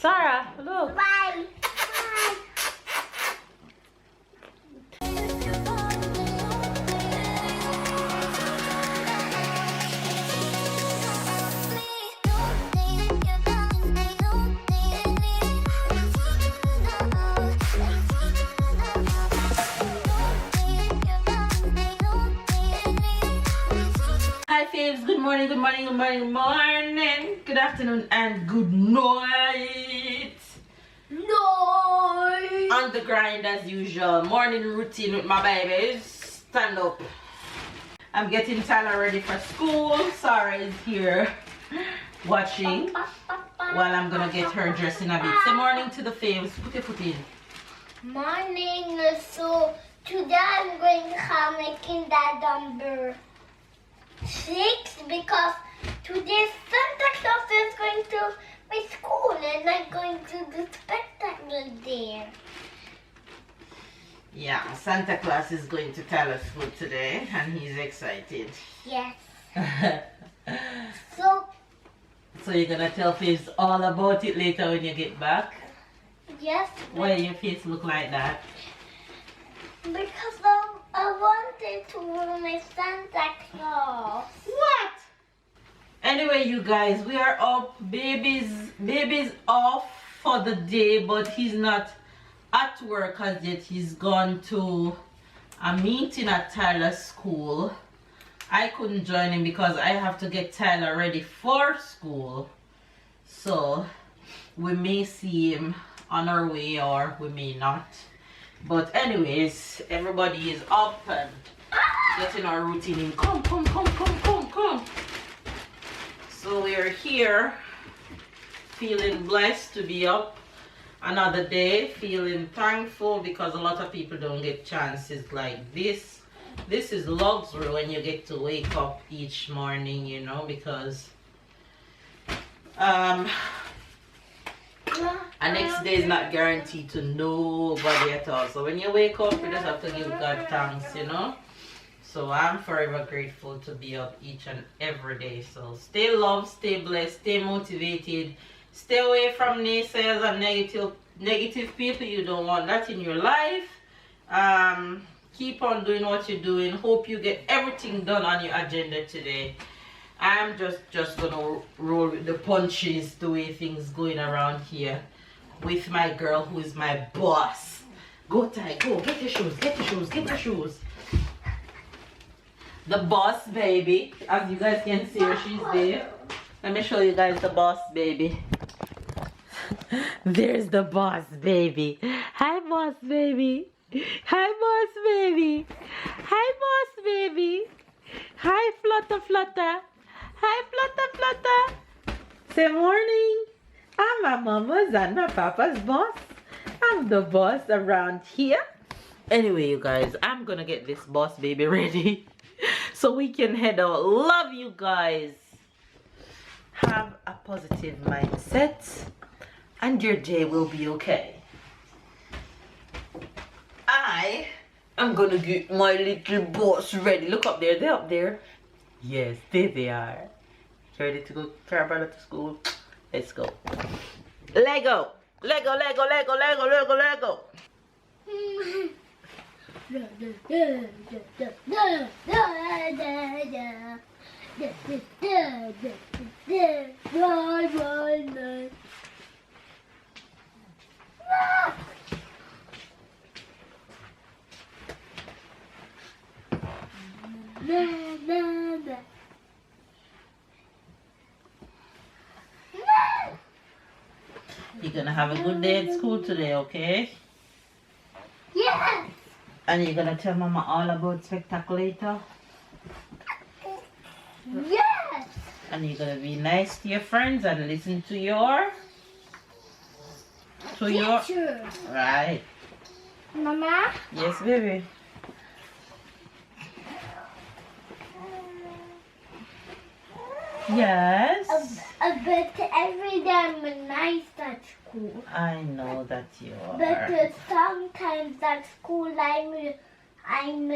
Sarah, look. Bye. Hi faves, good morning, good morning, good morning, good morning, good afternoon and good night. No. On the grind as usual, morning routine with my babies. Stand up. I'm getting Tyler ready for school. Sarah is here watching while I'm gonna get her dressed in a bit. Say morning to the faves. Put your foot in. Morning. So today I'm going to have making that number 6 because today Santa Claus is going to my school and I'm going to do spectacle there. Yeah, Santa Claus is going to Tyler's school today and he's excited. Yes. So you're gonna tell faves all about it later when you get back? Yes. Why your face look like that? Because I wanted to wear my Santa Claus. What? Anyway, you guys, we are up. Baby's off for the day, but he's not at work as yet. He's gone to a meeting at Tyler's school. I couldn't join him because I have to get Tyler ready for school. So we may see him on our way or we may not. But anyways, everybody is up and getting our routine in. Come. So we are here feeling blessed to be up another day, feeling thankful because a lot of people don't get chances like this. This is luxury when you get to wake up each morning, you know, because a next day is not guaranteed to nobody at all. So when you wake up, you just have to give God thanks, you know. So I'm forever grateful to be up each and every day. So stay loved, stay blessed, stay motivated, stay away from naysayers and negative people. You don't want that in your life. Keep on doing what you're doing. Hope you get everything done on your agenda today. I'm just gonna roll with the punches, the way things going around here with my girl who is my boss. Go Ty, go get your shoes, get your shoes. The boss baby, as you guys can see her, she's there. Let me show you guys the boss baby. There's the boss baby. Hi boss baby. Hi boss baby. Hi boss baby. Hi flutter. Hi flutter. Say morning. I'm my mama's and my papa's boss. I'm the boss around here. Anyway, you guys, I'm gonna get this boss baby ready so we can head out. Love you guys. Have a positive mindset and your day will be okay. I am gonna get my little boss ready. Look up there, they're up there. Yes, there they are. Ready to go carry brother to school? Let's go. Lego. You're gonna have a good day at school today, okay? Yes. And you're gonna tell Mama all about spectacle later? Yes. And you're gonna be nice to your friends and listen to your Teacher. Right. Mama. Yes, baby. Yes. But every day I'm nice at school. I know that you are. But sometimes at school I'm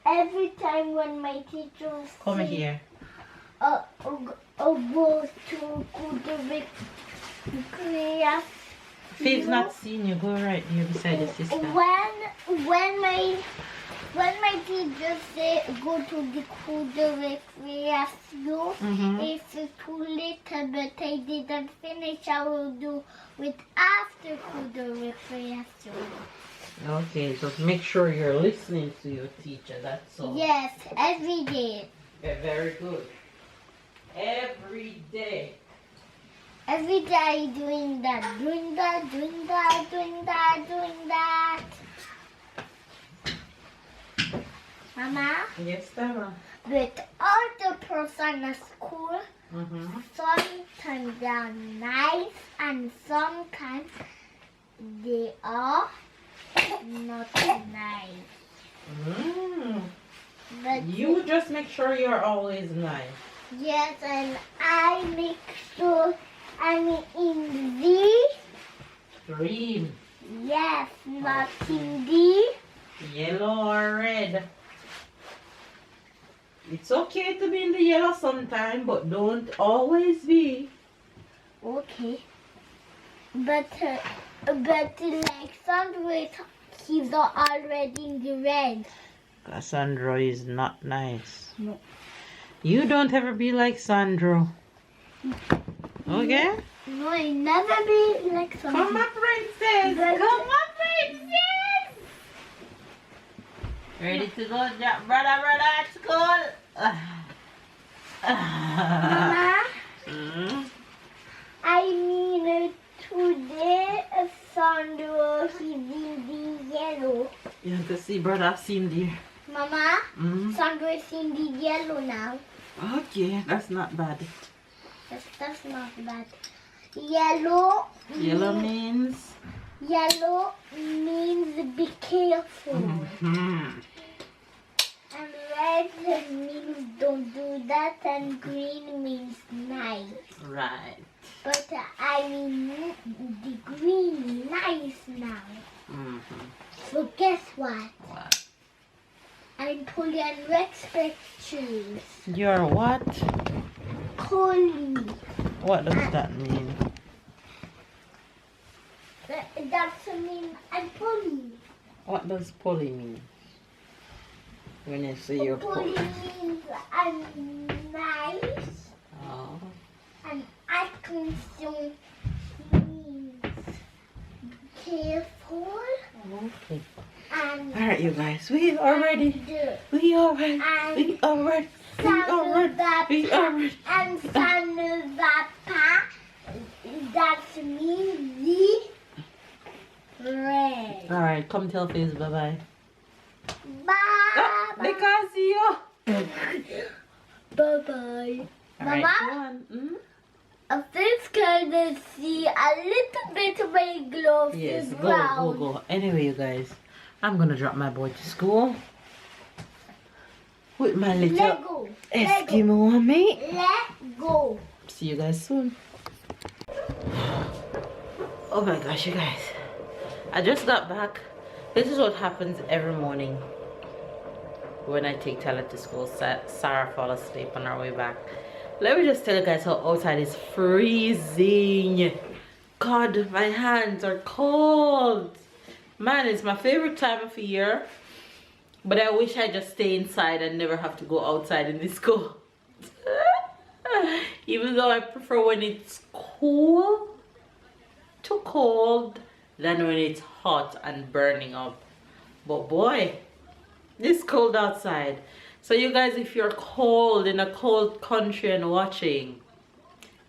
every time when my teacher Come here. go to the Yes. Faith's not seeing you. Go right here beside your sister. When my teacher say go to the cool recreation, if it's too little but I didn't finish, I will do it after cool recreation. Okay, just make sure you're listening to your teacher. That's all. Yes, every day. Yeah, very good. Every day. Every day doing that, doing that, doing that, doing that, doing that. Mama? Yes, Tara. With all the person at school, sometimes they are nice and sometimes they are not nice. But You just make sure you're always nice. yes, and I make sure I'm in the Green, yes, not in the yellow, or red. It's okay to be in the yellow sometime, but don't always be. okay. But like Sandra, he's already in the red. Cassandra is not nice. No. You don't ever be like Sandro. Okay? No, I never be like Sandra. Come on, princess! But- Come on, princess! Ready to go, brother at school? Mama, I mean today Sandra he's in the yellow. You have to see brother Cindy. Mama, Sandra is in the yellow now. Okay, that's not bad. That's not bad. Yellow. Yellow means? Yellow means be careful. And red means don't do that, and green means nice. Right. But I mean the green nice now. So guess what? What? I'm pulling on respect shoes. You're what? Pulling. What does that mean? That's mean I'm pulling. What does poly mean? When you say you're Pulling poly. means I'm nice. Oh. And acting so means careful. Okay. And Alright, you guys, we are ready. We are ready. We are ready. We are ready. We are ready. And Sanuvapa, that's me, the red. Alright, come tell Faith bye-bye. Bye. They can't see you. Bye-bye. Alright, Mama? go on. A fish can see a little bit of my gloves Yes, is go, brown. go. Anyway, you guys, I'm gonna drop my boy to school with my little Lego. Eskimo mate. Let go. See you guys soon. Oh my gosh, you guys, I just got back. This is what happens every morning when I take Tyler to school. Sarah fall asleep on our way back. Let me just tell you guys how outside is freezing. God, my hands are cold. Man, it's my favorite time of year. But I wish I just stay inside and never have to go outside in this cold. Even though I prefer when it's cool, too cold, than when it's hot and burning up. But boy, it's cold outside. So you guys, if you're cold in a cold country and watching,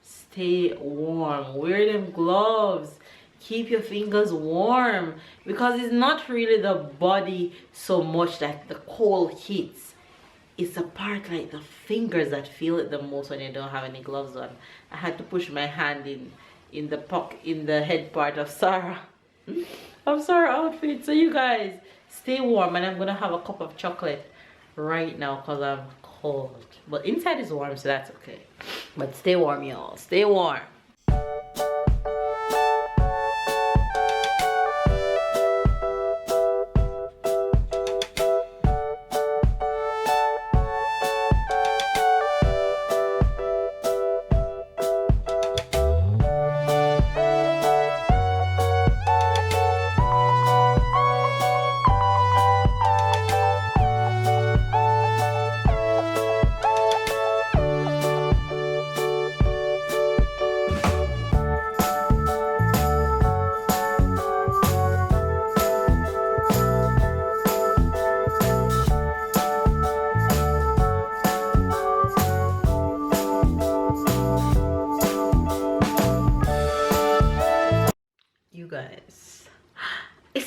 stay warm. Wear them gloves. Keep your fingers warm, because it's not really the body so much that the cold hits. It's the part like the fingers that feel it the most when you don't have any gloves on. I had to push my hand in the head part of Sarah. Of Sarah outfit. So you guys, stay warm, and I'm gonna have a cup of chocolate right now because I'm cold. But inside is warm, so that's okay. But stay warm, y'all. Stay warm.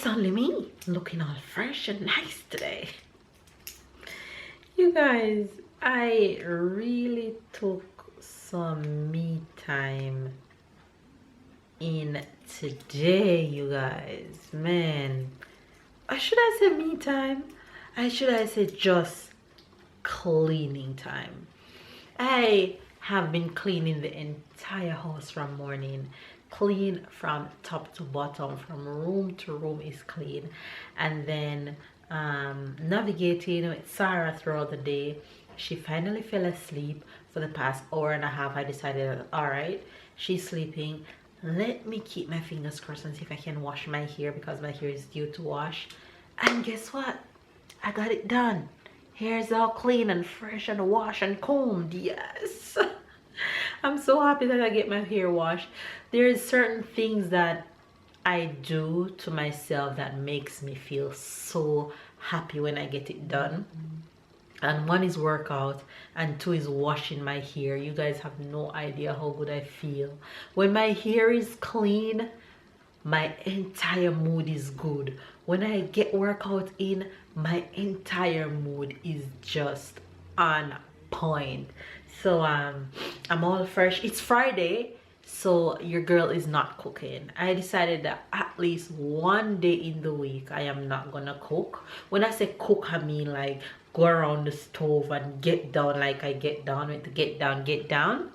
it's only me looking all fresh and nice today. You guys, I really took some me time in today, you guys. Man, should I say me time? Should I say just cleaning time? I have been cleaning the entire house from morning. Clean from top to bottom, from room to room is clean. And then navigating with Sarah throughout the day. She finally fell asleep. For the past hour and a half I decided, all right, she's sleeping, let me keep my fingers crossed and see if I can wash my hair, because my hair is due to wash. And guess what? I got it done. Hair's all clean and fresh and washed and combed. Yes. I'm so happy that I get my hair washed. There's certain things that I do to myself that makes me feel so happy when I get it done. And one is workout, and two is washing my hair. You guys have no idea how good I feel. When my hair is clean, my entire mood is good. When I get workout in, my entire mood is just on point. So I'm all fresh. It's Friday, so your girl is not cooking. I decided that at least one day in the week I am not gonna cook. When I say cook, I mean like go around the stove and get down like I get down with the get down.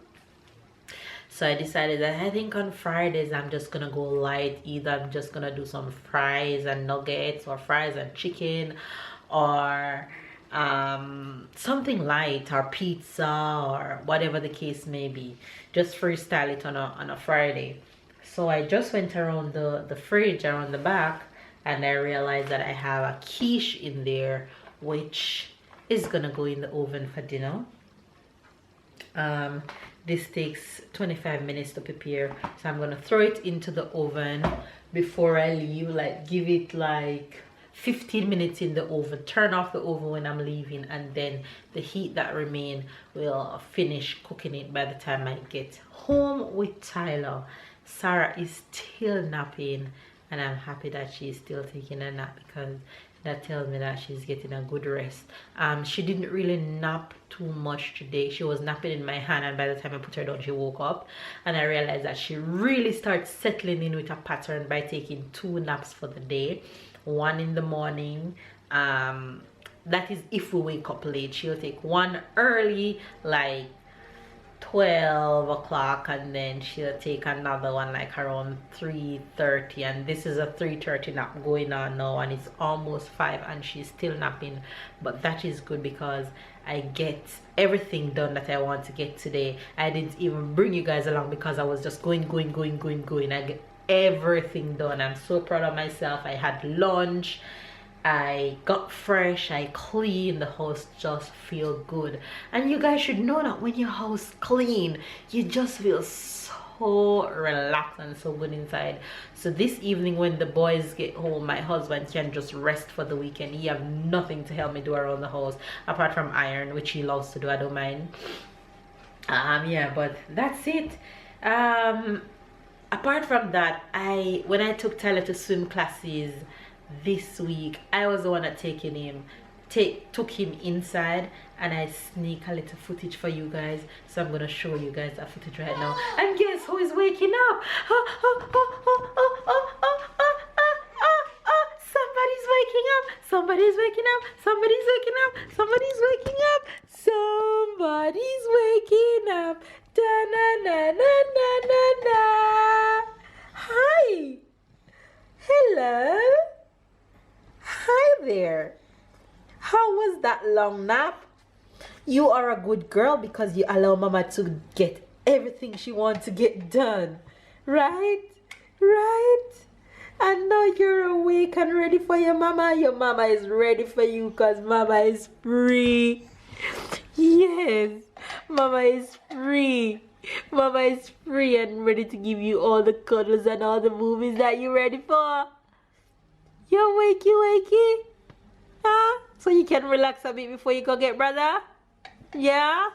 So I decided that I think on Fridays I'm just gonna go light. Either I'm just gonna do some fries and nuggets, or fries and chicken, or something light, or pizza, or whatever the case may be. Just freestyle it on a Friday. So I just went around the fridge around the back, and I realized that I have a quiche in there, which is gonna go in the oven for dinner. This takes 25 minutes to prepare, so I'm gonna throw it into the oven before I leave. Like, give it like 15 minutes in the oven, turn off the oven when I'm leaving, and then the heat that remain will finish cooking it by the time I get home with Tyler. Sarah is still napping, and I'm happy that she's still taking a nap, because that tells me that she's getting a good rest. She didn't really nap too much today. She was napping in my hand, and by the time I put her down, she woke up, and I realized that she really starts settling in with a pattern by taking 2 naps for the day. One in the morning, that is if we wake up late. She'll take one early, like 12 o'clock, and then she'll take another one like around 3:30, and this is a 3:30 nap going on now, and it's almost 5 and she's still napping. But that is good, because I get everything done that I want to get today. I didn't even bring you guys along because I was just going. I get everything done. I'm so proud of myself. I had lunch, I got fresh, I cleaned. The house just feel good. And you guys should know that when your house clean, you just feel so relaxed and so good inside. So this evening when the boys get home, my husband can just rest for the weekend. He have nothing to help me do around the house apart from iron, which he loves to do. I don't mind. Yeah, but that's it. Apart from that, when I took Tyler to swim classes this week, I was the one that took him inside, and I sneak a little footage for you guys. So I'm gonna show you guys that footage right now. And guess who is waking up? Somebody's waking up. Somebody's waking up. Somebody's waking up. Somebody's waking up. Somebody's waking up. Da na na na na na na. Hi. Hello. Hi there. How was that long nap? You are a good girl because you allow mama to get everything she wants to get done. Right? Right? And now you're awake and ready for your mama. Your mama is ready for you because mama is free. Yes, mama is free. Mama is free and ready to give you all the cuddles and all the movies that you're ready for. You're wakey. Huh? So you can relax a bit before you go get brother? Yeah?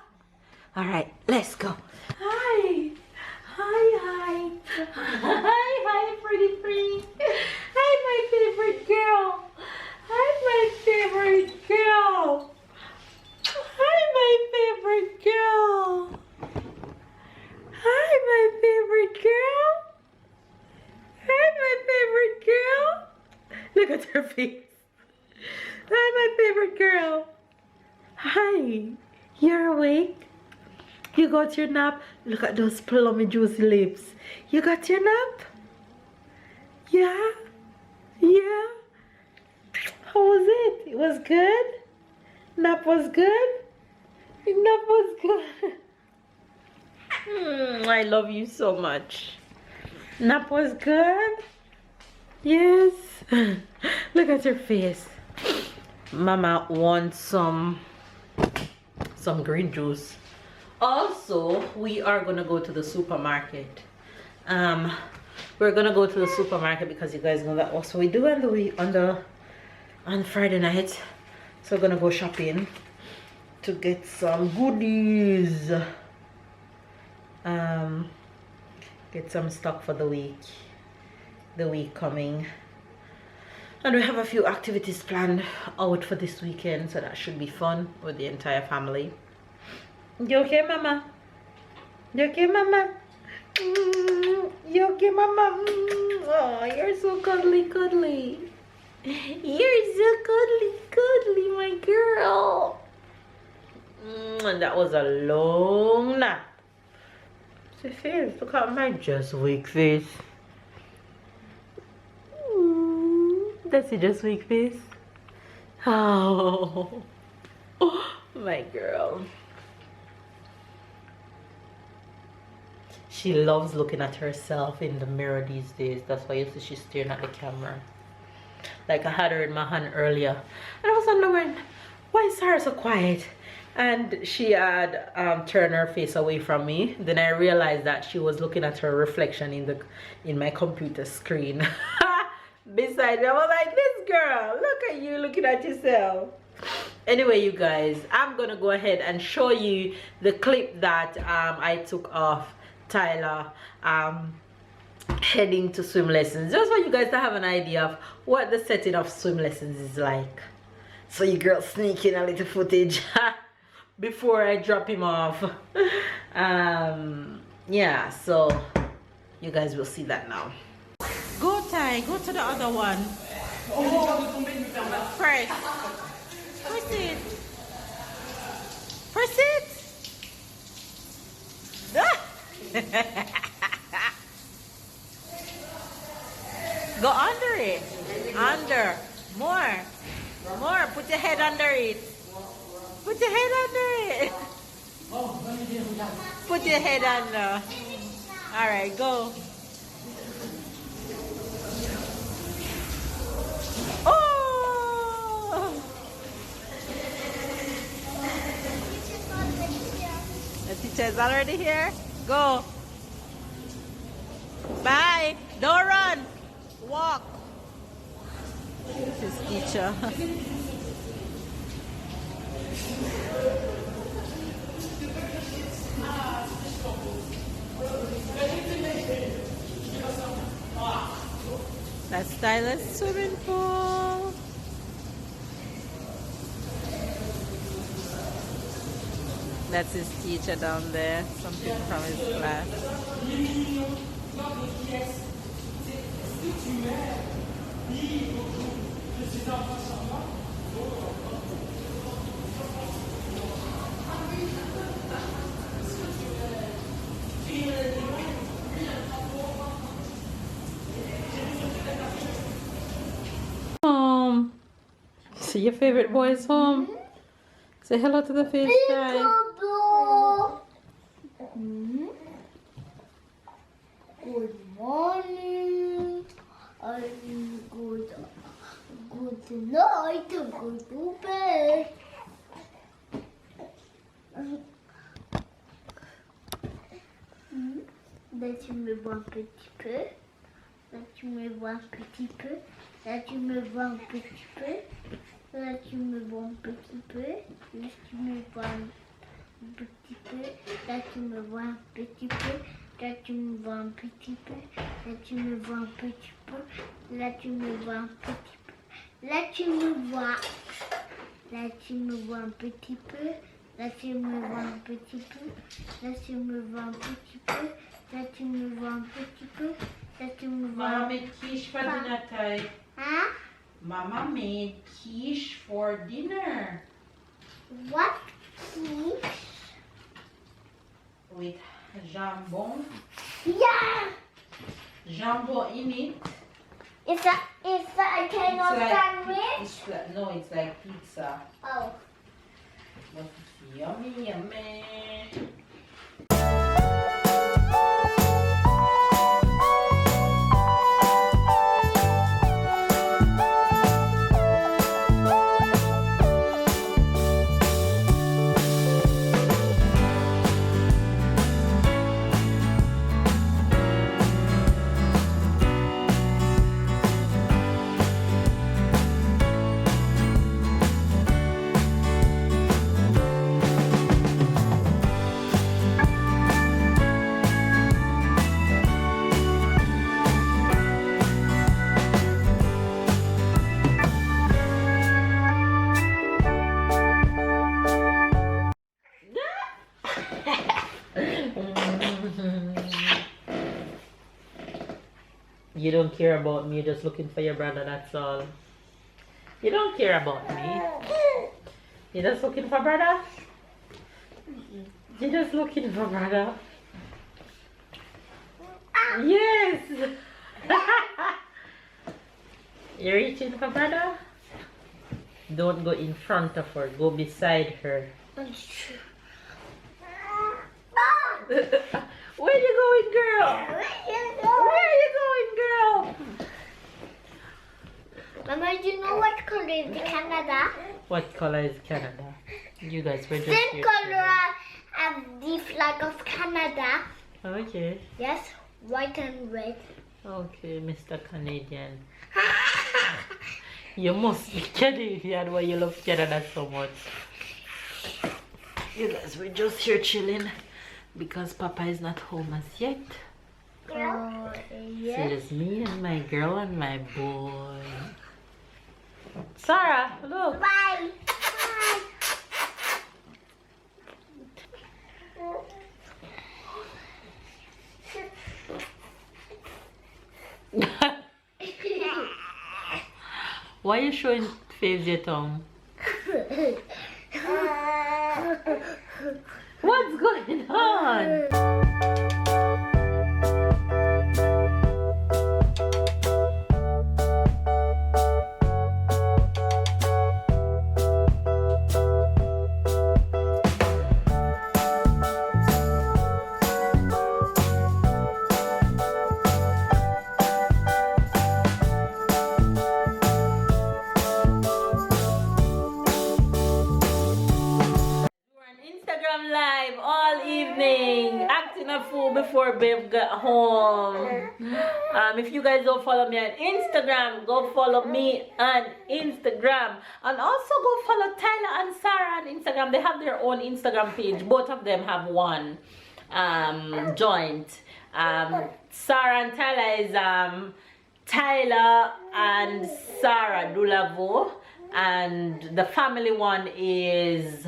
Alright, let's go. Hi, pretty. Hi, my favorite at her face. Hi, my favorite girl. Hi. You're awake? You got your nap? Look at those plummy juicy lips. You got your nap? Yeah? Yeah? How was it? It was good? Nap was good? Nap was good. I love you so much. Nap was good? Yes. Look at your face. Mama wants some green juice. Also, we are gonna go to the supermarket. We're gonna go to the supermarket because you guys know that also we do on Friday night. So we're gonna go shopping to get some goodies. Get some stock for the week coming. And we have a few activities planned out for this weekend, so that should be fun with the entire family. You okay, Mama? You okay, Mama? You okay, Mama? Oh, you're so cuddly. You're so cuddly, my girl. And that was a long nap. See face, look at my just weak face. That's a just weak face. Oh, my girl. She loves looking at herself in the mirror these days. That's why you see she's staring at the camera. Like I had her in my hand earlier, and I was wondering why is Sarah so quiet? And she had turned her face away from me. Then I realized that she was looking at her reflection in my computer screen. Beside me, I was like, this girl, look at you looking at yourself. Anyway, you guys, I'm gonna go ahead and show you the clip that I took of Tyler heading to swim lessons, just for you guys to have an idea of what the setting of swim lessons is like. So you girls sneak in a little footage before I drop him off. Yeah, so you guys will see that now. Go, Ty, go to the other one. Press. Press it. Press it. Go under it. Under. More. More. Put your head under it. Put your head under it. Put your head under. All right, go. Oh! The teacher's already here. Go. Bye. Don't run. Walk. This is teacher. That's Tyler's swimming pool. That's his teacher down there. Some people from his class. See your favorite boy is home. Say hello to the FaceTime. Good morning. Good night. Go to bed. Là tu me vois un petit peu. Là tu me vois un petit peu. Là tu me vois un petit peu. Là tu me vois un petit peu. Là tu me vois un petit peu. Là tu me vois un petit peu. Là tu me vois un petit peu. Là tu me vois un petit peu. Là tu me vois un petit peu. Là tu me vois. Là tu me vois un petit peu. Là tu me vois un petit peu. Là tu me vois un petit peu. Là tu me vois un petit peu. Là tu me vois. Mama, quiche pas de Natai. Hein? Mama made quiche for dinner. What quiche? With jambon. Yeah! Jambon in it. It's a kind of sandwich? It's like, no, it's like pizza. Oh. But it's yummy, yummy. You don't care about me, you're just looking for your brother, that's all. You don't care about me. You're just looking for brother? You're just looking for brother? Yes! You're reaching for brother? Don't go in front of her, go beside her. Where you going, girl? Where are you going, girl? Mama, do you know what color is Canada? What color is Canada? You guys were just Same here color as the flag of Canada. Okay. Yes, white and red. Okay, Mr. Canadian. You must be Canadian why you love Canada so much. You guys were just here chilling because Papa is not home as yet. Yeah. So it's me and my girl and my boy. Sarah, look. Bye. Why are you showing face your tongue? What's going on? Instagram live all evening, acting a fool before babe got home. If you guys don't follow me on Instagram, go follow me on Instagram, and also go follow Tyler and Sarah on Instagram. They have their own Instagram page. Both of them have one joint. Sarah and Tyler is Tyler and Sarah Delaveaus, and the family one is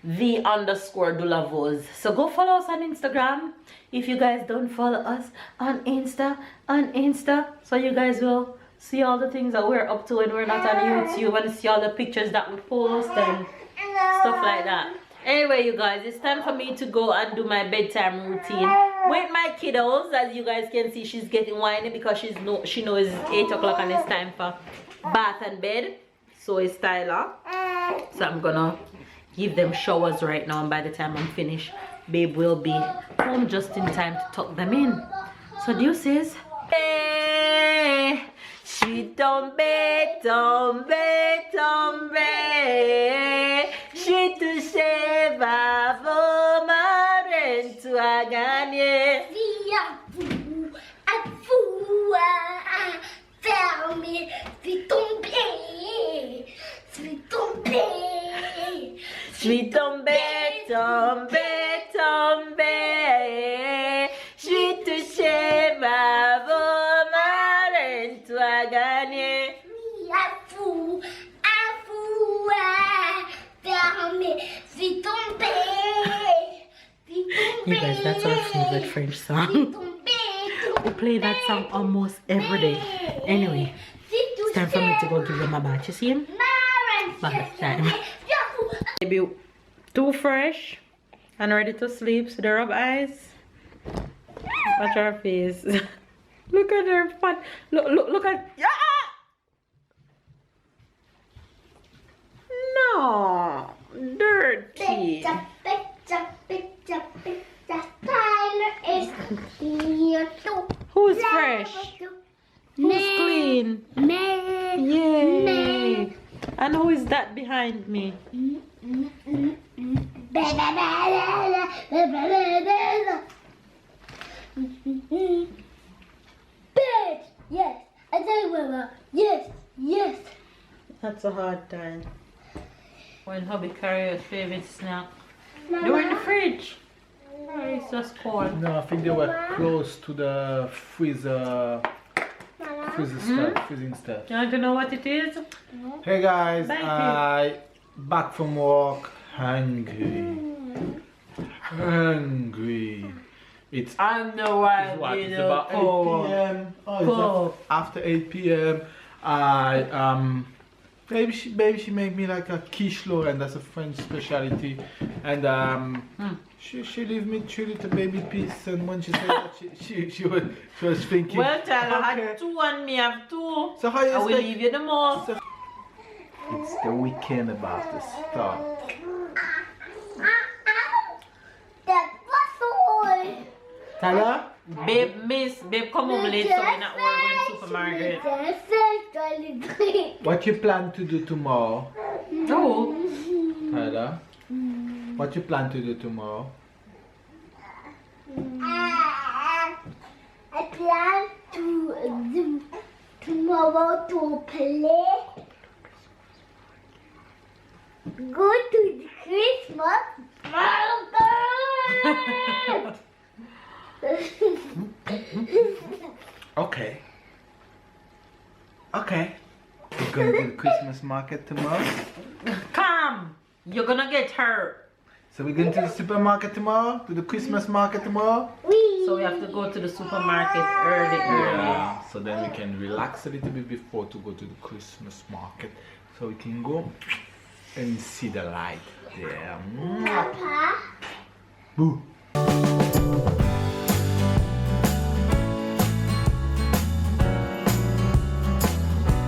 the_Delaveaus. So go follow us on Instagram if you guys don't follow us on Insta, so you guys will see all the things that we're up to when we're not on YouTube, and see all the pictures that we post and stuff like that. Anyway, you guys, it's time for me to go and do my bedtime routine with my kiddos. As you guys can see, she's getting whiny because she knows it's 8 o'clock and it's time for bath and bed. So it's Tyler. So I'm gonna give them showers right now, and by the time I'm finished, babe will be home just in time to tuck them in. So deuces. Hey, she tombe, tombe, tombe. She touche va vomare tu a gagné. Fermé, suis tombé, suis tombé. Je suis tombée, tombée, tombée. Je suis touchée, bravo, marraine, tu as gagné. Fermé, suis tombé. You guys, that's our favorite French song. We play that song almost every day. Anyway, It's time for me to go give him a bath. You see him? Bath time. Baby, too fresh and ready to sleep. So the rub eyes. Watch her face. Look at her fat. Look at. No, dirty. Tyler is here too. Who's fresh? Who's clean? Yay! And who is that behind me? Bed. Yes. I say yes. Yes. That's a hard time. When hubby carry your favorite snack. They were in the fridge. Oh, it's just cold. No, I think they were close to the freezer freezing stuff. You want to know what it is? Hey guys, Thank you. I back from work hungry. It's I know why what? you It's know about 8 p.m. Oh, it's after 8 p.m. I Baby, she made me like a quiche, and that's a French specialty. And she leave me 3 little baby piece. And when she said that, she was thinking. Well, Tyler, I okay. had 2 and me have 2. So how you I will leave you the more. It's the weekend about to start. That was Tyler, Babe, come home late, so we're not all going to supermarket. what you plan to do tomorrow? Oh. Tyler, what you plan to do tomorrow? I plan to do tomorrow to play. Go to the Christmas market. Okay. We're going to the Christmas market tomorrow. Come! You're gonna get hurt. So we're going to the supermarket tomorrow? To the Christmas market tomorrow? So we have to go to the supermarket early. Yeah. So then we can relax a little bit before to go to the Christmas market. So we can go and see the light there. Papa, Boo.